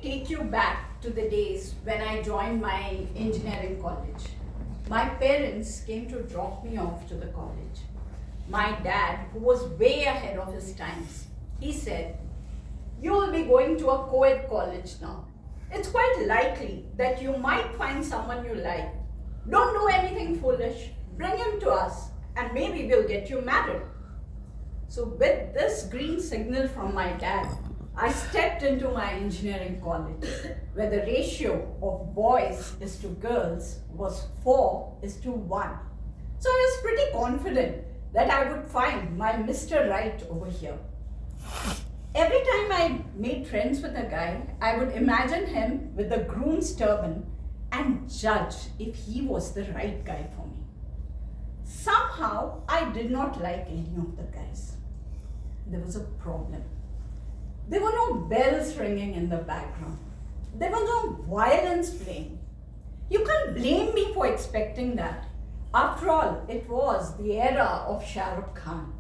take you back to the days when I joined my engineering college. My parents came to drop me off to the college. My dad, who was way ahead of his times, he said, "You will be going to a co-ed college now. It's quite likely that you might find someone you like. Don't do anything foolish. Bring him to us and maybe we'll get you married." So with this green signal from my dad, I stepped into my engineering college, where the ratio of boys is to girls was 4:1. So I was pretty confident that I would find my Mr. Right over here. Every time I made friends with a guy, I would imagine him with the groom's turban and judge if he was the right guy for me. Somehow, I did not like any of the guys. There was a problem. There were no bells ringing in the background. There were no violins playing. You can't blame me for expecting that. After all, it was the era of Shah Rukh Khan.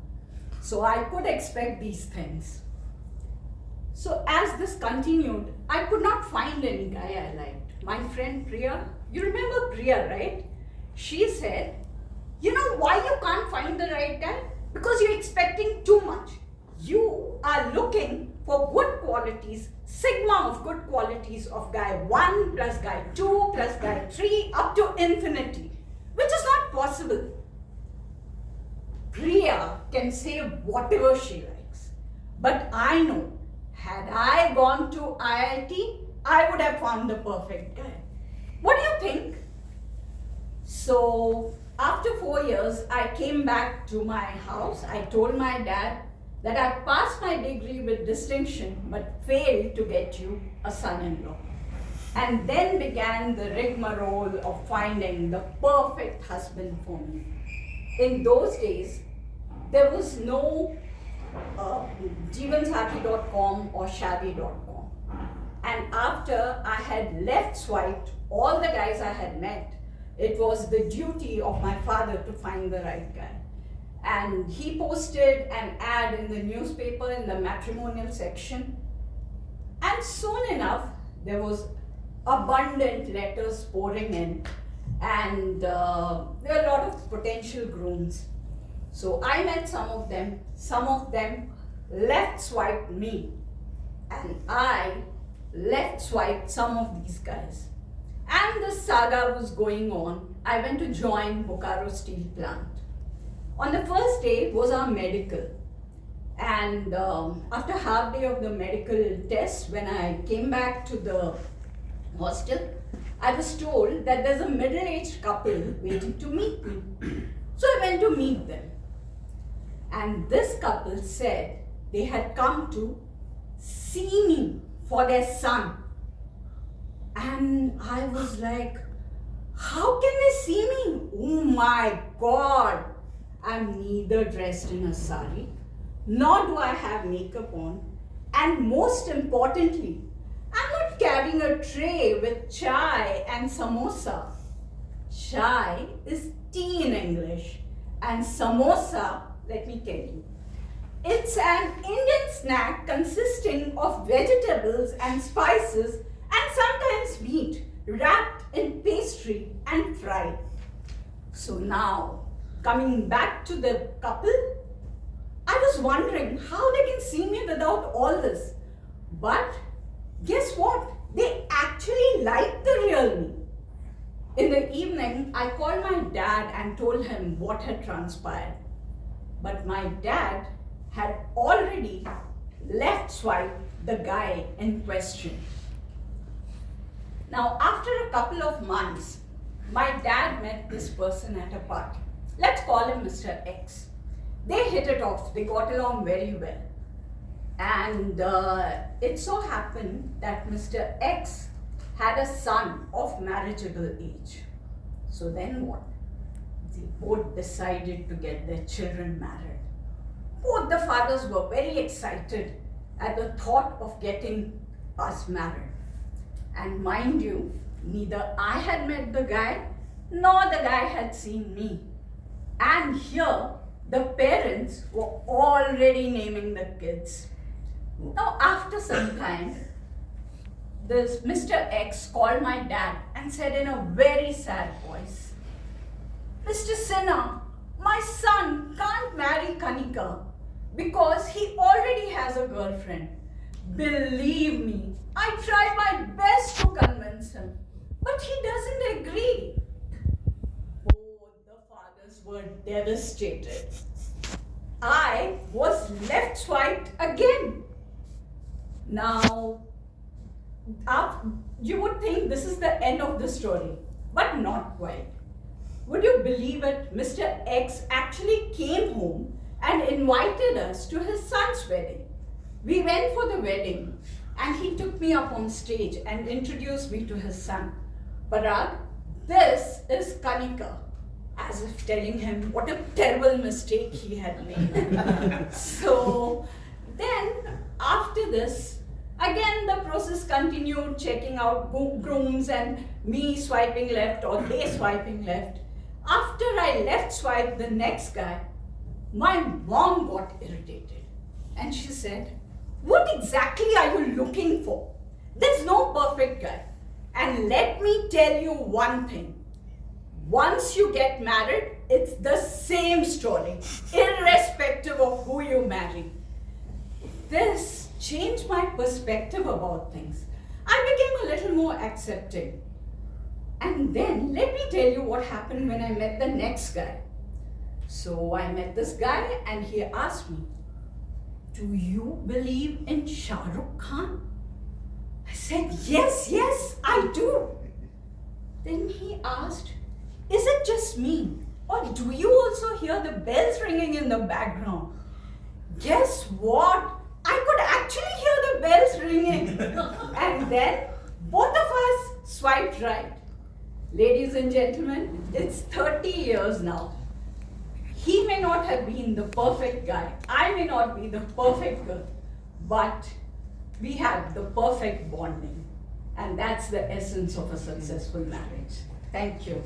So I could expect these things. So as this continued, I could not find any guy I liked. My friend Priya, you remember Priya, right? She said, "You know why you can't find the right guy? Because you're expecting too much. You are looking for good qualities, sigma of good qualities of guy 1 plus guy 2 plus guy 3 up to infinity, which is not possible." Priya can say whatever she likes, but I know, had I gone to IIT, I would have found the perfect guy. What do you think? So after 4 years, I came back to my house. I told my dad that I passed my degree with distinction but failed to get you a son-in-law. And then began the rigmarole of finding the perfect husband for me. In those days, there was no jeevanshappy.com or shabby.com. And after I had left swiped all the guys I had met, it was the duty of my father to find the right guy. And he posted an ad in the newspaper in the matrimonial section. And soon enough, there was abundant letters pouring in, and there were a lot of potential grooms. So I met some of them left swiped me, and I left swiped some of these guys. And the saga was going on. I went to join Bokaro Steel Plant. On the first day was our medical, and after half day of the medical test, when I came back to the hostel, I was told that there's a middle-aged couple waiting to meet me. So I went to meet them, and this couple said they had come to see me for their son. And I was like, how can they see me? Oh my God! I'm neither dressed in a sari, nor do I have makeup on, and most importantly, I'm not carrying a tray with chai and samosa. Chai is tea in English, and samosa, let me tell you, it's an Indian snack consisting of vegetables and spices and sometimes meat wrapped in pastry and fried. So now, coming back to the couple, I was wondering how they can see me without all this. But guess what? They actually like the real me. In the evening, I called my dad and told him what had transpired. But my dad had already left swiped the guy in question. Now, after a couple of months, my dad met this person at a party. Let's call him Mr. X. They hit it off. They got along very well. And it so happened that Mr. X had a son of marriageable age. So then what? They both decided to get their children married. Both the fathers were very excited at the thought of getting us married. And mind you, neither I had met the guy, nor the guy had seen me. And here, the parents were already naming the kids. Now, after some time, this Mr. X called my dad and said in a very sad voice, Mr. Sinha, my son can't marry Kanika because he already has a girlfriend. Believe me, I tried my best to convince him, but he doesn't agree. Both the fathers were devastated. I was left swiped again. Now, you would think this is the end of the story, but not quite. Would you believe it? Mr. X actually came home and invited us to his son's wedding. We went for the wedding and he took me up on stage and introduced me to his son. Parag, this is Kanika. As if telling him what a terrible mistake he had made. So then after this, again the process continued, checking out grooms and me swiping left or they swiping left. After I left swipe the next guy, my mom got irritated and she said, what exactly are you looking for? There's no perfect guy. And let me tell you one thing. Once you get married, it's the same story, irrespective of who you marry. This changed my perspective about things. I became a little more accepting. And then let me tell you what happened when I met the next guy. So I met this guy and he asked me, do you believe in Shah Rukh Khan? I said, yes, I do. Then he asked, is it just me? Or do you also hear the bells ringing in the background? Guess what? I could actually hear the bells ringing. And then both of us swiped right. Ladies and gentlemen, it's 30 years now. He may not have been the perfect guy. I may not be the perfect girl. But we have the perfect bonding. And that's the essence of a successful marriage. Thank you.